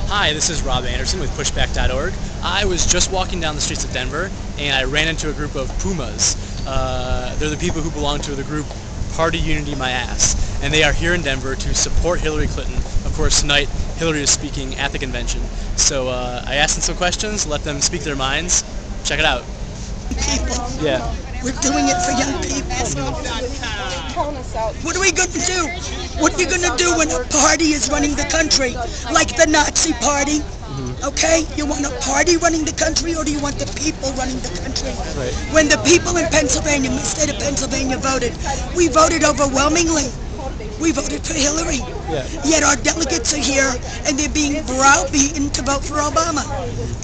Hi, this is Rob Anderson with Pushback.org. I was just walking down the streets of Denver and I ran into a group of PUMAs. They're the people who belong to the group Party Unity My Ass, and they are here in Denver to support Hillary Clinton. Of course, tonight Hillary is speaking at the convention. So I asked them some questions, let them speak their minds. Check it out. People. Yeah. We're doing it for young people. What are we going to do? What are you going to do when a party is running the country, like the Nazi party? Okay? You want a party running the country, or do you want the people running the country? Right. When the people in Pennsylvania, my state of Pennsylvania, voted, we voted overwhelmingly. We voted for Hillary. Yeah. Yet our delegates are here and they're being browbeaten to vote for Obama.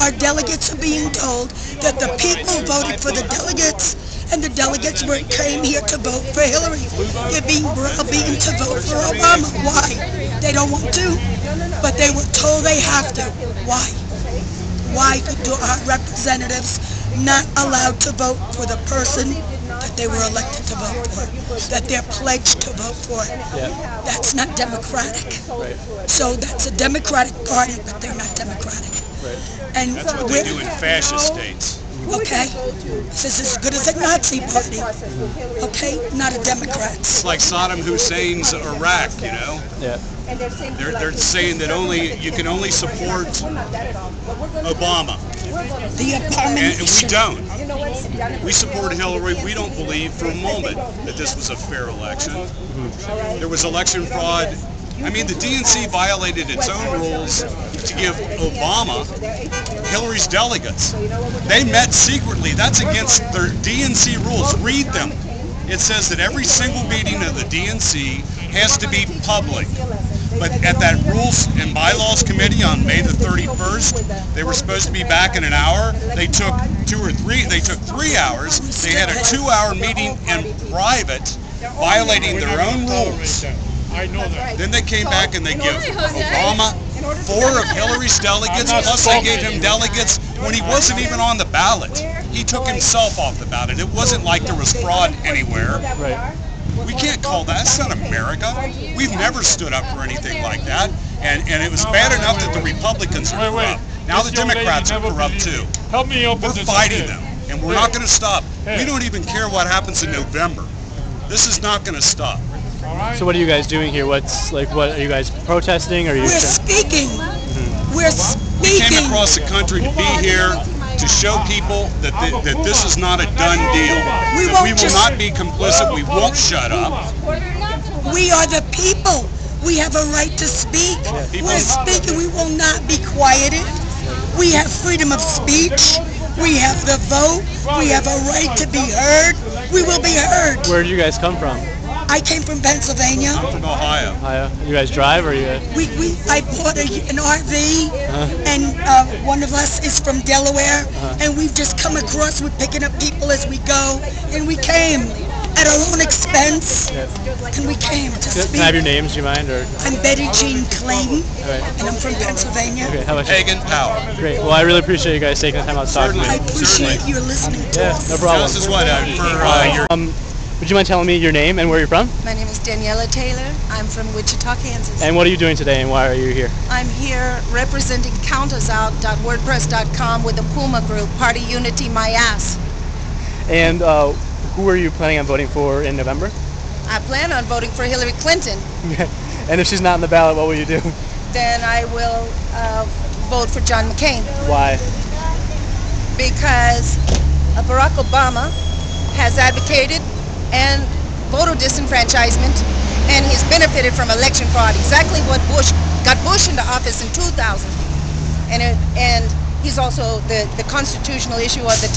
Our delegates are being told that the people voted for the delegates and the delegates came here to vote for Hillary. They're being browbeaten to vote for Obama. Why? They don't want to, but they were told they have to. Why? Why do our representatives not allowed to vote for the person that they were elected to vote for, that they're pledged to vote for? Yeah. That's not democratic. Right. So that's a democratic party, but they're not democratic. Right. And that's what they do in fascist states. Okay, this is as good as a Nazi party. Okay, not a Democrats. It's like Saddam Hussein's Iraq, you know. Yeah. They're saying that you can only support Obama. The abomination. And we don't. We support Hillary. We don't believe for a moment that this was a fair election. There was election fraud. I mean, the DNC violated its own rules to give Obama Hillary's delegates. They met secretly. That's against their DNC rules. Read them. It says that every single meeting of the DNC has to be public. But at that Rules and Bylaws Committee on May the 31st, they were supposed to be back in an hour. They took 3 hours. They had a 2-hour meeting in private, violating their own rules. I know that. Then they came back and they give Obama 4 of Hillary's delegates, plus they gave him delegates when he wasn't even on the ballot. He took himself off the ballot. It wasn't like there was fraud anywhere. Right. We can't call that. That's not America. We've never stood up for anything like that. And it was bad enough that the Republicans are corrupt. Now the Democrats are corrupt too. Help me open We're this fighting again. them, and we're not going to stop. We don't even care what happens in November. This is not going to stop. So what are you guys doing here? What are you guys protesting? Or are you? We're speaking. We're We came speaking. across the country to be here to show people that this is not a done deal. We That won't we will just- not be complicit. We won't shut up. We are the people. We have a right to speak. We're speaking. We will not be quieted. We have freedom of speech. We have the vote. We have a right to be heard. We will be heard. Where did you guys come from? I came from Pennsylvania. I'm from Ohio. Ohio. You guys drive, or you? I bought an RV, and one of us is from Delaware, and we've just come across. We're picking up people as we go, and we came at our own expense, and we came to speak. Can I have your names? Do you mind? Or I'm Betty Jean Clayton, right. and I'm from Pennsylvania. Okay. How about you? Hagen Power. Great. Well, I really appreciate you guys taking the time out to talk to me. I appreciate you listening to Yeah. us. No problem. This is what for your. Would you mind telling me your name and where you're from? My name is Daniela Taylor. I'm from Wichita, Kansas. And what are you doing today, and why are you here? I'm here representing CountUsOut.wordpress.com with the PUMA group, Party Unity My Ass. And who are you planning on voting for in November? I plan on voting for Hillary Clinton. And if she's not on the ballot, what will you do? Then I will vote for John McCain. Why? Because Barack Obama has advocated and voter disenfranchisement, and he's benefited from election fraud. Exactly what got Bush into office in 2000. And he's also the constitutional issue of the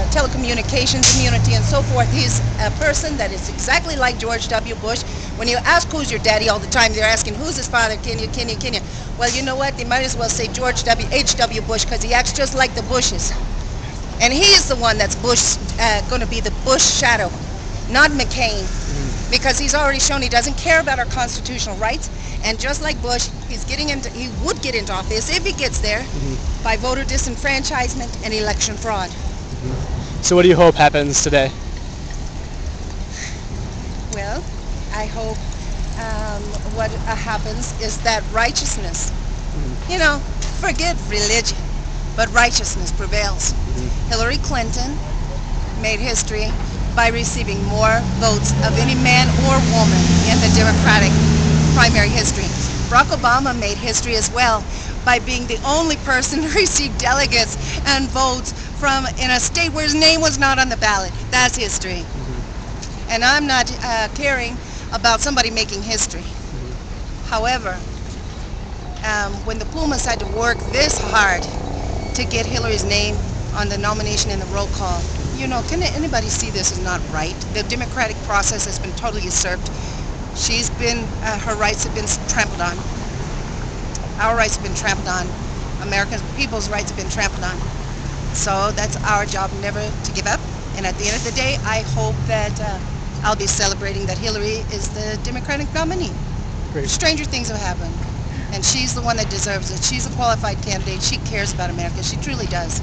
telecommunications immunity and so forth. He's a person that is exactly like George W. Bush. When you ask who's your daddy all the time, they're asking who's his father, can you? Well, you know what? They might as well say George H.W. Bush, because he acts just like the Bushes. And he is the one that's going to be the Bush shadow, not McCain, because he's already shown he doesn't care about our constitutional rights. And just like Bush, he would get into office if he gets there by voter disenfranchisement and election fraud. So what do you hope happens today? Well, I hope what happens is that righteousness You know, forget religion, but righteousness prevails. Hillary Clinton made history by receiving more votes of any man or woman in the Democratic primary history. Barack Obama made history as well by being the only person to receive delegates and votes from in a state where his name was not on the ballot. That's history. And I'm not caring about somebody making history. However, when the PUMAs had to work this hard to get Hillary's name on the nomination and the roll call, you know, can anybody see this is not right? The democratic process has been totally usurped. She's been, her rights have been trampled on. Our rights have been trampled on. American people's rights have been trampled on. So that's our job, never to give up. And at the end of the day, I hope that I'll be celebrating that Hillary is the Democratic nominee. Great. Stranger things have happened. And she's the one that deserves it. She's a qualified candidate. She cares about America. She truly does.